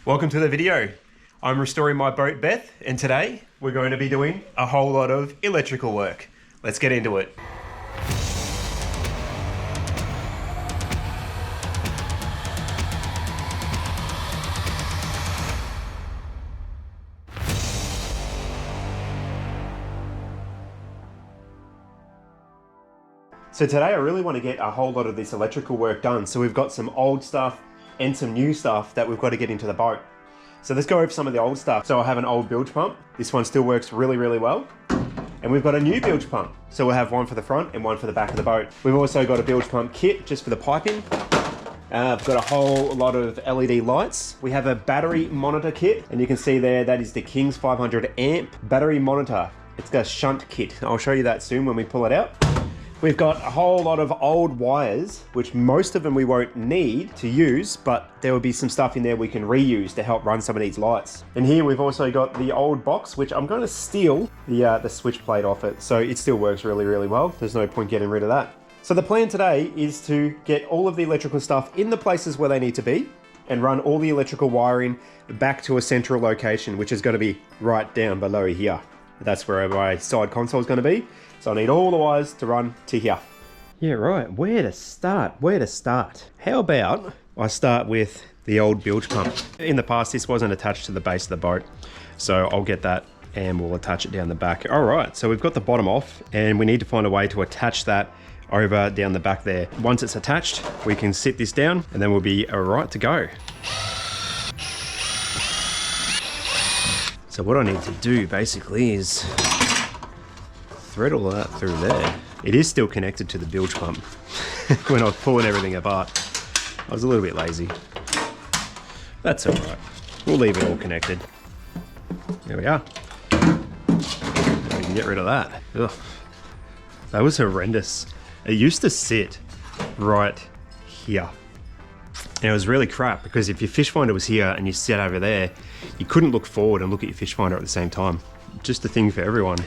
Welcome to the video. I'm restoring my boat, Beth, and today we're going to be doing a whole lot of electrical work. Let's get into it. So today I really want to get a whole lot of this electrical work done. So we've got some old stuff and some new stuff that we've got to get into the boat. So let's go over some of the old stuff. So I have an old bilge pump. This one still works really, really well. And we've got a new bilge pump. So we'll have one for the front and one for the back of the boat. We've also got a bilge pump kit just for the piping. I've got a whole lot of LED lights. We have a battery monitor kit, and you can see there, that is the King's 500 amp battery monitor. It's got a shunt kit. I'll show you that soon when we pull it out. We've got a whole lot of old wires, which most of them we won't need to use, but there will be some stuff in there we can reuse to help run some of these lights. And here we've also got the old box, which I'm going to steal the switch plate off it. So it still works really, really well. There's no point getting rid of that. So the plan today is to get all of the electrical stuff in the places where they need to be and run all the electrical wiring back to a central location, which is going to be right down below here. That's where my side console is going to be. So I need all the wires to run to here. Yeah, right. Where to start? Where to start? How about I start with the old bilge pump. In the past, this wasn't attached to the base of the boat. So I'll get that and we'll attach it down the back. All right, so we've got the bottom off and we need to find a way to attach that over down the back there. Once it's attached, we can sit this down and then we'll be all right to go. So what I need to do basically is thread all that through there. It is still connected to the bilge pump. When I was pulling everything apart, I was a little bit lazy. That's all right. We'll leave it all connected. There we are. We can get rid of that. Ugh. That was horrendous. It used to sit right here. And it was really crap because if your fish finder was here and you sat over there, you couldn't look forward and look at your fish finder at the same time. Just a thing for everyone.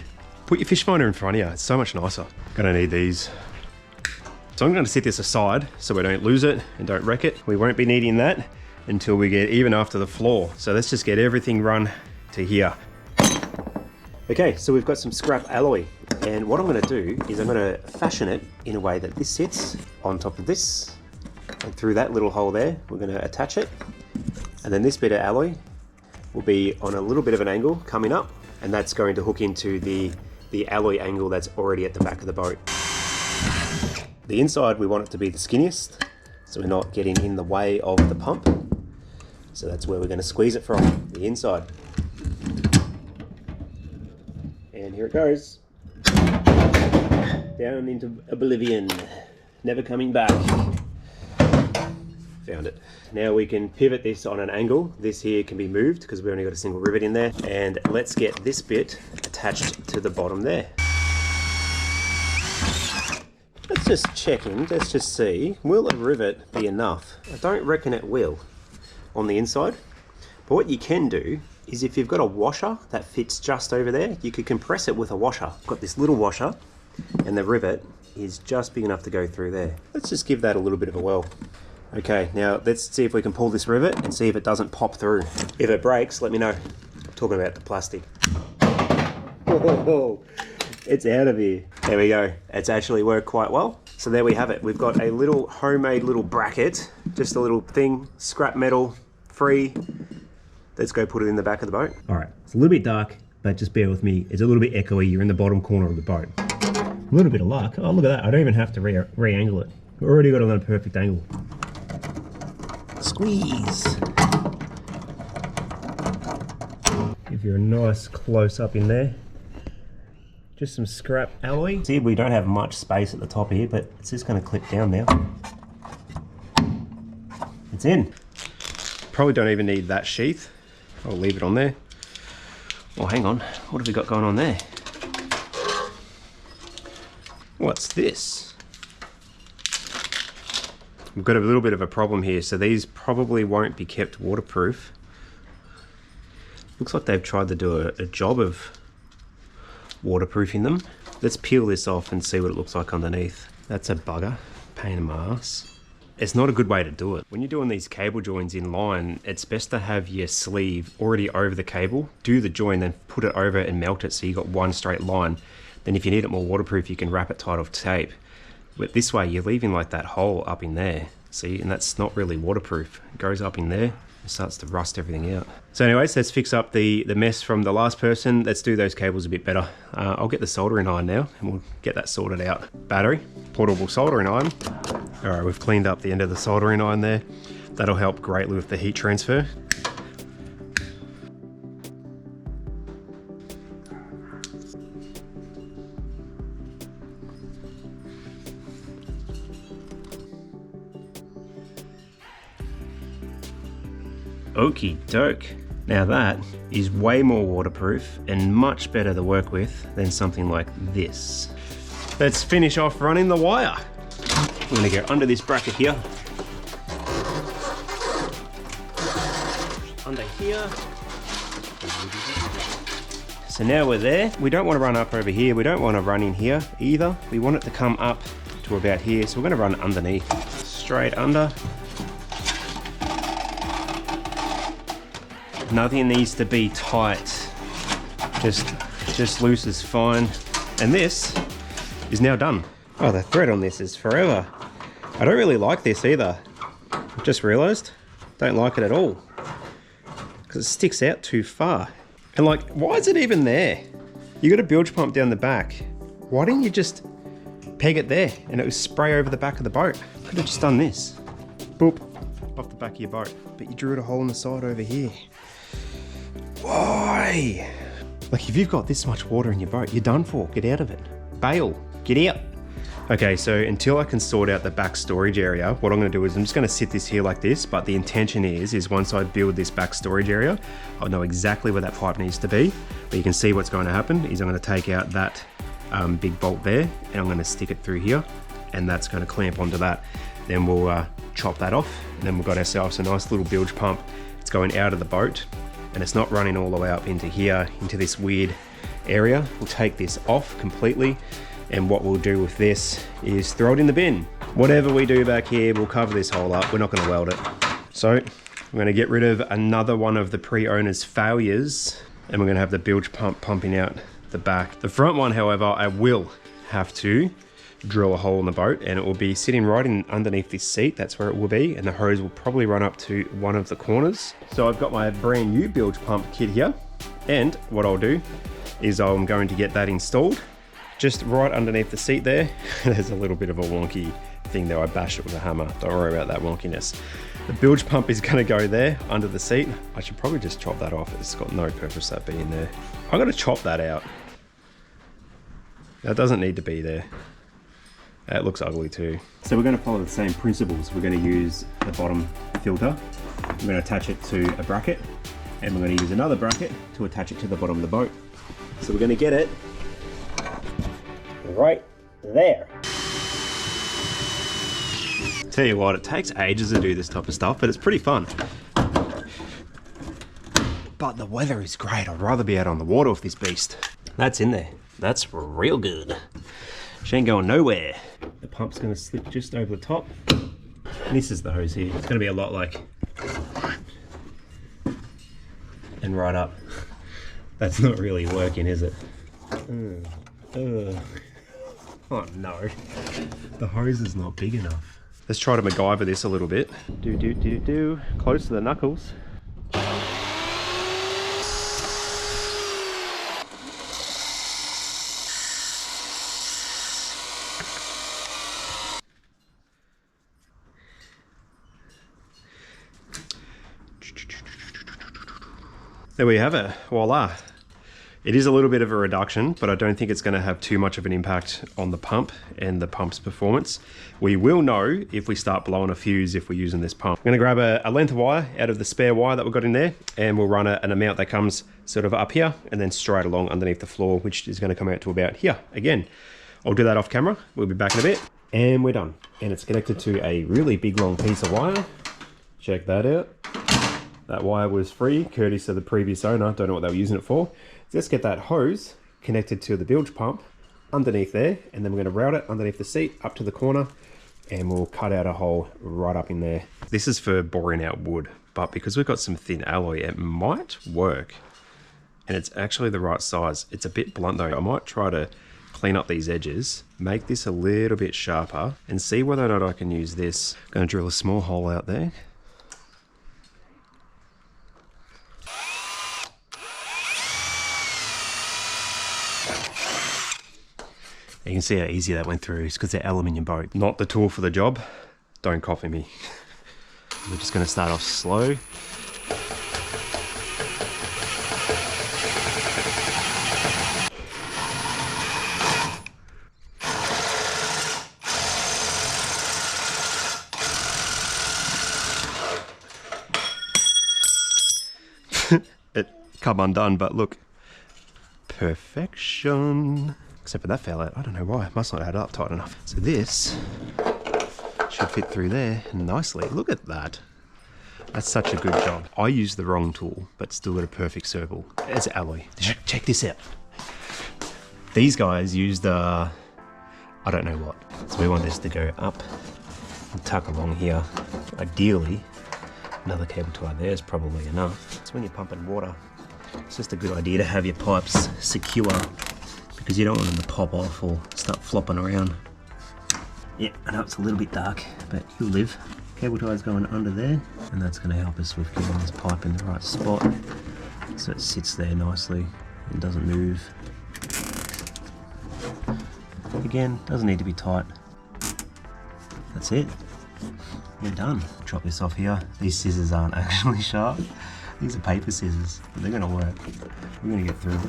Put your fish finder in front of you, it's so much nicer. Gonna need these. So I'm gonna set this aside so we don't lose it and don't wreck it. We won't be needing that until we get even after the floor. So let's just get everything run to here. Okay, so we've got some scrap alloy. And what I'm gonna do is I'm gonna fashion it in a way that this sits on top of this. And through that little hole there, we're gonna attach it. And then this bit of alloy will be on a little bit of an angle coming up. And that's going to hook into the alloy angle that's already at the back of the boat. The inside, we want it to be the skinniest, so we're not getting in the way of the pump. So that's where we're going to squeeze it from, the inside. And here it goes. Down into oblivion, never coming back. Found it. Now we can pivot this on an angle. This here can be moved because we only got a single rivet in there. And let's get this bit attached to the bottom there. Let's just check in, let's just see, will a rivet be enough? I don't reckon it will on the inside. But what you can do is if you've got a washer that fits just over there, you could compress it with a washer. I've got this little washer and the rivet is just big enough to go through there. Let's just give that a little bit of a whirl. Okay, now let's see if we can pull this rivet and see if it doesn't pop through. If it breaks, let me know. I'm talking about the plastic. Whoa, it's out of here. There we go. It's actually worked quite well. So there we have it. We've got a little homemade little bracket, just a little thing, scrap metal, free. Let's go put it in the back of the boat. All right, it's a little bit dark, but just bear with me. It's a little bit echoey. You're in the bottom corner of the boat. A little bit of luck. Oh, look at that. I don't even have to re-angle it. We've already got it on a perfect angle. Squeeze. Give you a nice close up in there. Just some scrap alloy. See, we don't have much space at the top here, but it's just going to clip down now. It's in. Probably don't even need that sheath. I'll leave it on there. Oh, hang on. What have we got going on there? What's this? We've got a little bit of a problem here, so these probably won't be kept waterproof. Looks like they've tried to do a job of waterproofing them. Let's peel this off and see what it looks like underneath. That's a bugger. Pain in my ass. it's not a good way to do it. When you're doing these cable joins in line, it's best to have your sleeve already over the cable, do the join, then put it over and melt it so you got one straight line. Then if you need it more waterproof, you can wrap it tight off tape. But this way you're leaving like that hole up in there, see, and that's not really waterproof. It goes up in there, it starts to rust everything out. So anyways, let's fix up the mess from the last person. Let's do those cables a bit better. I'll get the soldering iron now and we'll get that sorted out. Battery, portable soldering iron. All right, we've cleaned up the end of the soldering iron there. That'll help greatly with the heat transfer. Okie doke. Now that is way more waterproof and much better to work with than something like this. Let's finish off running the wire. I'm gonna go under this bracket here. Under here. So now we're there. We don't want to run up over here. We don't want to run in here either. We want it to come up to about here. So we're gonna run underneath. Straight under. Nothing needs to be tight, just loose is fine. And this is now done. Oh, the thread on this is forever. I don't really like this either. I've just realized, don't like it at all. Because it sticks out too far. And like, why is it even there? You got a bilge pump down the back. Why didn't you just peg it there and it would spray over the back of the boat? Could have just done this. Boop, off the back of your boat. But you drew a hole in the side over here. Why? Like, if you've got this much water in your boat, you're done for. Get out of it. Bail. Get out. Okay, so until I can sort out the back storage area, what I'm going to do is I'm just going to sit this here like this, but the intention is once I build this back storage area, I'll know exactly where that pipe needs to be. But you can see what's going to happen is I'm going to take out that big bolt there, and I'm going to stick it through here, and that's going to clamp onto that. Then we'll chop that off, and then we've got ourselves a nice little bilge pump. It's going out of the boat, and it's not running all the way up into here, into this weird area. We'll take this off completely, and what we'll do with this is throw it in the bin. Whatever we do back here, we'll cover this hole up. We're not going to weld it. So I'm going to get rid of another one of the pre-owner's failures, and we're going to have the bilge pump pumping out the back. The front one, however, I will have to drill a hole in the boat, and it will be sitting right in underneath this seat. That's where it will be, and the hose will probably run up to one of the corners. So I've got my brand new bilge pump kit here, and what I'll do is I'm going to get that installed just right underneath the seat there. There's a little bit of a wonky thing there. I bashed it with a hammer. Don't worry about that wonkiness. The bilge pump is going to go there under the seat. I should probably just chop that off. It's got no purpose that being there. I'm going to chop that out. That doesn't need to be there. It looks ugly too. So we're going to follow the same principles. We're going to use the bottom filter. We're going to attach it to a bracket, and we're going to use another bracket to attach it to the bottom of the boat. So we're going to get it right there. Tell you what, it takes ages to do this type of stuff, but it's pretty fun. But the weather is great. I'd rather be out on the water with this beast. That's in there. That's real good. She ain't going nowhere. The pump's going to slip just over the top. This is the hose here. It's going to be a lot like... and right up. That's not really working, is it? Oh no. The hose is not big enough. Let's try to MacGyver this a little bit. Do. Close to the knuckles. There we have it, voila. It is a little bit of a reduction, but I don't think it's going to have too much of an impact on the pump and the pump's performance. We will know if we start blowing a fuse if we're using this pump. I'm going to grab a length of wire out of the spare wire that we've got in there, and we'll run an amount that comes sort of up here and then straight along underneath the floor, which is going to come out to about here. Again, I'll do that off camera. We'll be back in a bit. And we're done. And it's connected to a really big long piece of wire. Check that out. That wire was free, courtesy of the previous owner. Don't know what they were using it for. So let's get that hose connected to the bilge pump underneath there, and then we're going to route it underneath the seat up to the corner, and we'll cut out a hole right up in there. This is for boring out wood, but because we've got some thin alloy, it might work. And it's actually the right size. It's a bit blunt though. I might try to clean up these edges, make this a little bit sharper, and see whether or not I can use this. I'm gonna drill a small hole out there. You can see how easy that went through. It's because they're aluminium boat. Not the tool for the job. Don't copy me. We're just going to start off slow. It come undone, but look. Perfection. Except for that fell out. I don't know why. It must not add up tight enough. So this should fit through there nicely. Look at that. That's such a good job. I used the wrong tool, but still got a perfect circle. It's alloy. Check this out. These guys used I don't know what. So we want this to go up and tuck along here. Ideally, another cable tie there is probably enough. So when you're pumping water, it's just a good idea to have your pipes secure, because you don't want them to pop off or start flopping around. Yeah, I know it's a little bit dark, but you'll live. Cable tie's going under there, and that's going to help us with getting this pipe in the right spot, so it sits there nicely and doesn't move. Again, doesn't need to be tight. That's it. We're done. Chop this off here. These scissors aren't actually sharp. These are paper scissors, but they're going to work. We're going to get through it.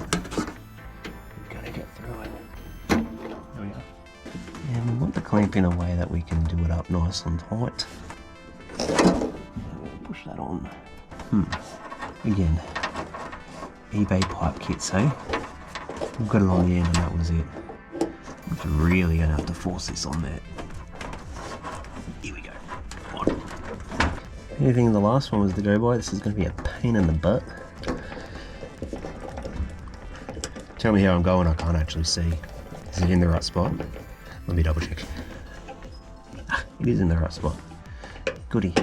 And we want the clamp in a way that we can do it up nice and tight. Push that on. Again, eBay pipe kits, hey? We've got it on the end and that was it. I'm really going to have to force this on there. Here we go. On. Anything the last one was to go by, this is going to be a pain in the butt. Tell me how I'm going, I can't actually see. Is it in the right spot? Let me double check. It is in the right spot. Goody.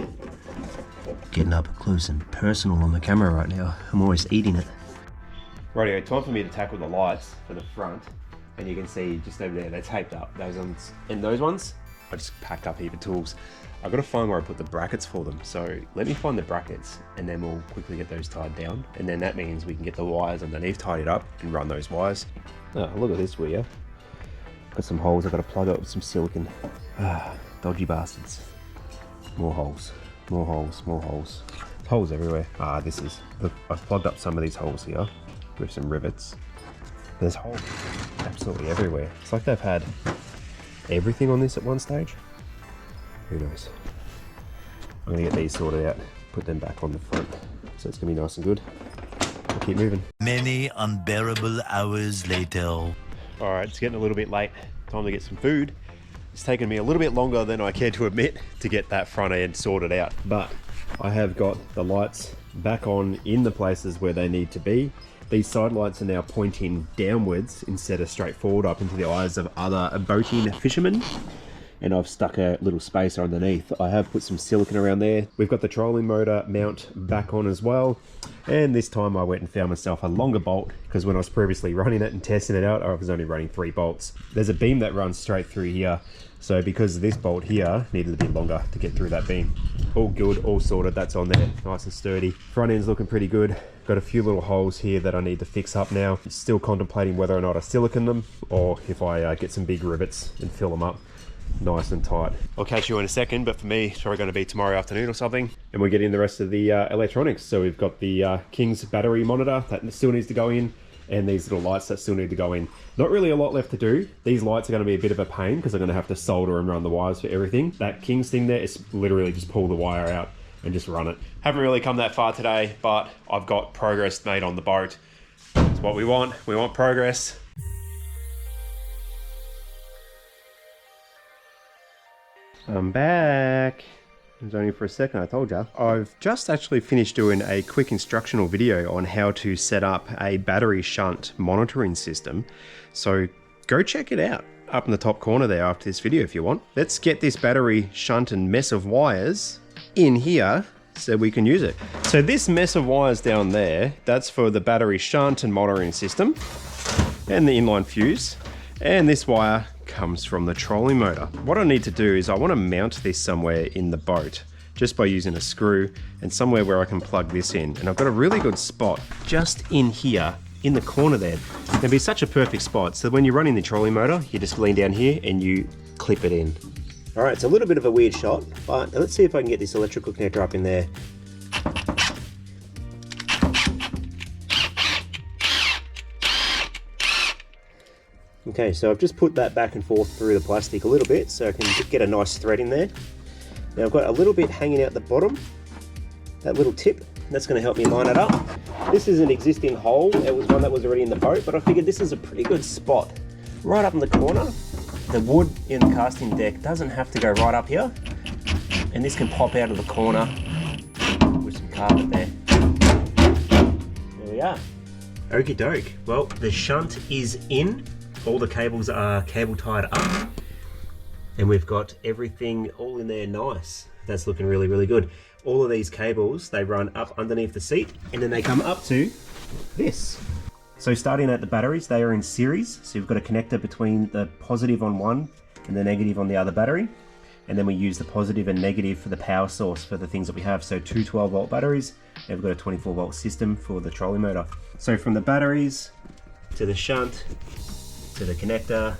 Getting up close and personal on the camera right now. I'm always eating it. Rightio, time for me to tackle the lights for the front. And you can see just over there, they're taped up. Those ones, and those ones, I just packed up a heap of tools. I've got to find where I put the brackets for them. So let me find the brackets and then we'll quickly get those tied down. And then that means we can get the wires underneath tied up and run those wires. Oh, look at this, will you? Got some holes I've got to plug up with some silicon. Dodgy bastards. More holes, more holes, more holes. Holes everywhere. Look, I've plugged up some of these holes here with some rivets. There's holes absolutely everywhere. It's like they've had everything on this at one stage. Who knows? I'm gonna get these sorted out, put them back on the front. So it's gonna be nice and good. We'll keep moving. Many unbearable hours later. All right, it's getting a little bit late. Time to get some food. It's taken me a little bit longer than I care to admit to get that front end sorted out. But I have got the lights back on in the places where they need to be. These side lights are now pointing downwards instead of straight forward up into the eyes of other boating fishermen. And I've stuck a little spacer underneath. I have put some silicone around there. We've got the trolling motor mount back on as well. And this time I went and found myself a longer bolt, because when I was previously running it and testing it out, I was only running 3 bolts. There's a beam that runs straight through here. So because this bolt here needed a bit longer to get through that beam. All good, all sorted, that's on there, nice and sturdy. Front end's looking pretty good. Got a few little holes here that I need to fix up now. Still contemplating whether or not I silicone them, or if I get some big rivets and fill them up nice and tight. I'll catch you in a second, but for me, it's probably going to be tomorrow afternoon or something, and we're getting the rest of the electronics. So we've got the King's battery monitor that still needs to go in, and these little lights that still need to go in. Not really a lot left to do. These lights are going to be a bit of a pain because I'm going to have to solder and run the wires for everything. That King's thing there is literally just pull the wire out and just run it. Haven't really come that far today, but I've got progress made on the boat. That's what we want. We want progress. I'm back. It was only for a second, I told ya. I've just actually finished doing a quick instructional video on how to set up a battery shunt monitoring system. So go check it out. up in the top corner there after this video if you want. Let's get this battery shunt and mess of wires in here so we can use it. So this mess of wires down there, that's for the battery shunt and monitoring system and the inline fuse. And this wire comes from the trolley motor. What I need to do is I want to mount this somewhere in the boat just by using a screw and somewhere where I can plug this in. And I've got a really good spot just in here in the corner there. It'd be such a perfect spot. So when you're running the trolley motor, you just lean down here and you clip it in. All right, it's a little bit of a weird shot, but let's see if I can get this electrical connector up in there. Okay, so I've just put that back and forth through the plastic a little bit so I can get a nice thread in there. Now I've got a little bit hanging out the bottom, that little tip, that's going to help me line it up. This is an existing hole, it was one that was already in the boat, but I figured this is a pretty good spot. Right up in the corner, the wood in the casting deck doesn't have to go right up here, and this can pop out of the corner with some carpet there. There we are. Okie doke, well the shunt is in. All the cables are cable tied up and we've got everything all in there nice. That's looking really, really good. All of these cables, they run up underneath the seat and then they come up to this. So starting at the batteries, they are in series. So you've got a connector between the positive on one and the negative on the other battery. And then we use the positive and negative for the power source for the things that we have. So two 12-volt batteries, and we've got a 24-volt system for the trolley motor. So from the batteries to the shunt, to the connector,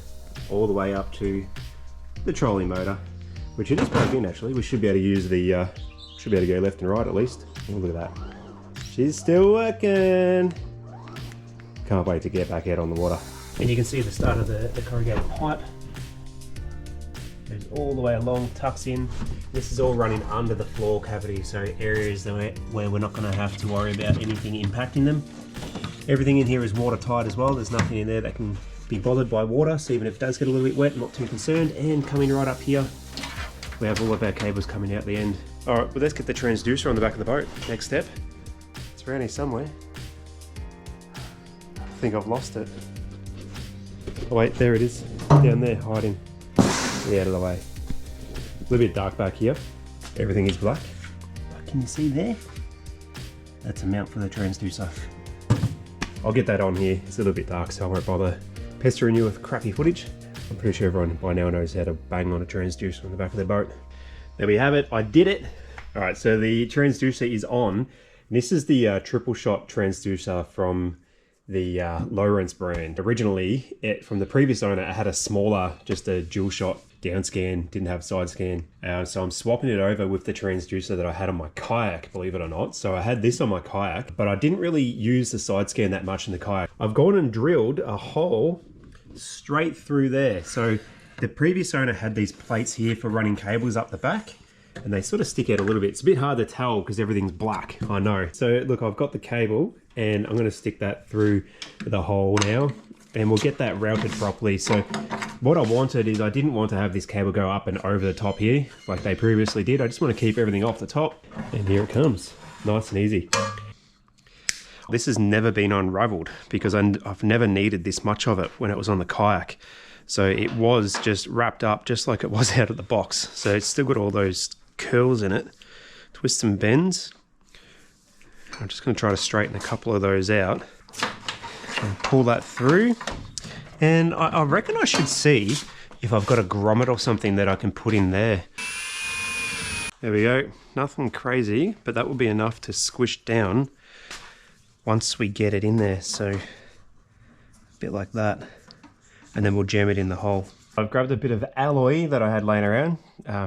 all the way up to the trolley motor, which it is plugged in actually. We should be able to use the, should be able to go left and right at least. Oh, look at that. She's still working. Can't wait to get back out on the water. And you can see the start of the corrugated pipe. Goes all the way along, tucks in. This is all running under the floor cavity, so areas where we're not going to have to worry about anything impacting them. Everything in here is watertight as well. There's nothing in there that can be bothered by water, so even if it does get a little bit wet, I'm not too concerned. And coming right up here, we have all of our cables coming out the end. All right, well let's get the transducer on the back of the boat. Next step, it's around here somewhere. I think I've lost it. Oh wait, there it is, down there, hiding. Get out of the way. A little bit dark back here. Everything is black. But can you see there? That's a mount for the transducer. I'll get that on here. It's a little bit dark, so I won't bother pestering you with crappy footage. I'm pretty sure everyone by now knows how to bang on a transducer on the back of their boat. There we have it, I did it. All right, so the transducer is on. This is the triple shot transducer from the Lowrance brand. Originally, from the previous owner, it had a smaller, just a dual shot down scan, didn't have side scan. So I'm swapping it over with the transducer that I had on my kayak, believe it or not. So I had this on my kayak, but I didn't really use the side scan that much in the kayak. I've gone and drilled a hole straight through there. So the previous owner had these plates here for running cables up the back, and they sort of stick out a little bit. It's a bit hard to tell because everything's black, I know. So look, I've got the cable and I'm gonna stick that through the hole now, and we'll get that routed properly. So what I wanted is I didn't want to have this cable go up and over the top here like they previously did. I just want to keep everything off the top, and here it comes, nice and easy. This has never been unraveled because I've never needed this much of it when it was on the kayak. So it was just wrapped up just like it was out of the box. So it's still got all those curls in it, twists and bends. I'm just going to try to straighten a couple of those out and pull that through. And I reckon I should see if I've got a grommet or something that I can put in there. There we go, nothing crazy, but that will be enough to squish down once we get it in there. So a bit like that, and then we'll jam it in the hole. I've grabbed a bit of alloy that I had laying around,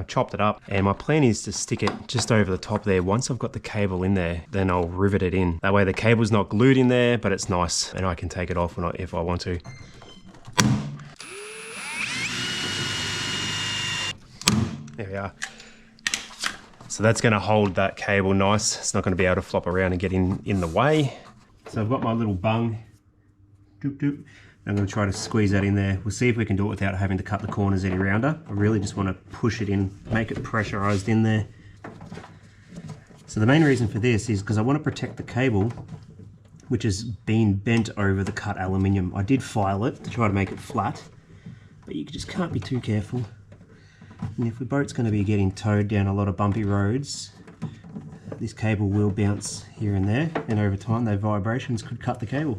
chopped it up, and my plan is to stick it just over the top there. Once I've got the cable in there, then I'll rivet it in. That way the cable's not glued in there, but it's nice, and I can take it off if I want to. There we are. So that's going to hold that cable nice. It's not going to be able to flop around and get in the way. So I've got my little bung. Doop, doop. I'm going to try to squeeze that in there. We'll see if we can do it without having to cut the corners any rounder. I really just want to push it in, make it pressurized in there. So the main reason for this is because I want to protect the cable, which has been bent over the cut aluminium. I did file it to try to make it flat, but you just can't be too careful. And if the boat's going to be getting towed down a lot of bumpy roads, this cable will bounce here and there, and over time those vibrations could cut the cable,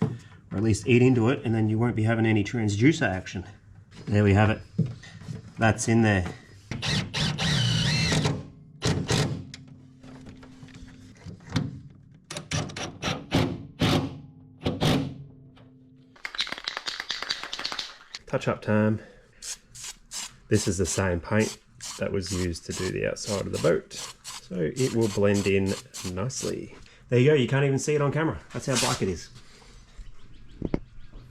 or at least eat into it, and then you won't be having any transducer action. There we have it. That's in there. Touch-up time. This is the same paint that was used to do the outside of the boat, so it will blend in nicely. There you go, you can't even see it on camera. That's how black it is.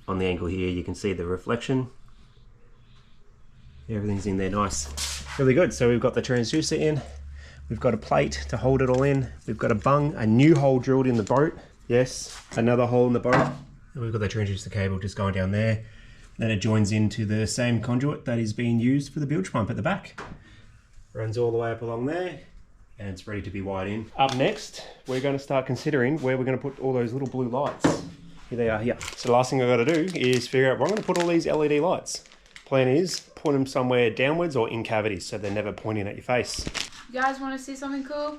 On the angle here you can see the reflection. Everything's in there nice. Really good. So we've got the transducer in, we've got a plate to hold it all in, we've got a bung, a new hole drilled in the boat, yes, another hole in the boat, and we've got the transducer cable just going down there. Then it joins into the same conduit that is being used for the bilge pump at the back. Runs all the way up along there, and it's ready to be wired in. Up next, we're going to start considering where we're going to put all those little blue lights. Here they are here. So the last thing I've got to do is figure out where I'm going to put all these LED lights. Plan is, put them somewhere downwards or in cavities so they're never pointing at your face. You guys want to see something cool?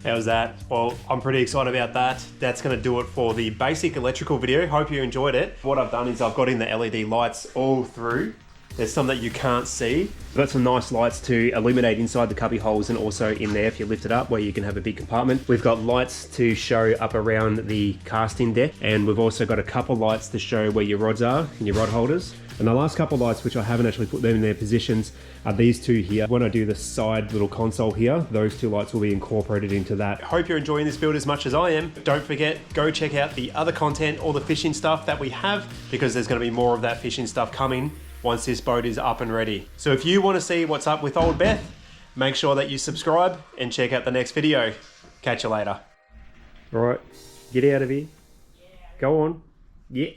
How's that? Well, I'm pretty excited about that. That's going to do it for the basic electrical video. Hope you enjoyed it. What I've done is I've got in the LED lights all through. There's some that you can't see. I've got some nice lights to illuminate inside the cubby holes and also in there if you lift it up where you can have a big compartment. We've got lights to show up around the casting deck, and we've also got a couple lights to show where your rods are and your rod holders. And the last couple of lights, which I haven't actually put them in their positions, are these two here. When I do the side little console here, those two lights will be incorporated into that. Hope you're enjoying this build as much as I am. Don't forget, go check out the other content, all the fishing stuff that we have, because there's going to be more of that fishing stuff coming once this boat is up and ready. So if you want to see what's up with Old Beth, make sure that you subscribe and check out the next video. Catch you later. All right, get out of here. Go on. Yeah.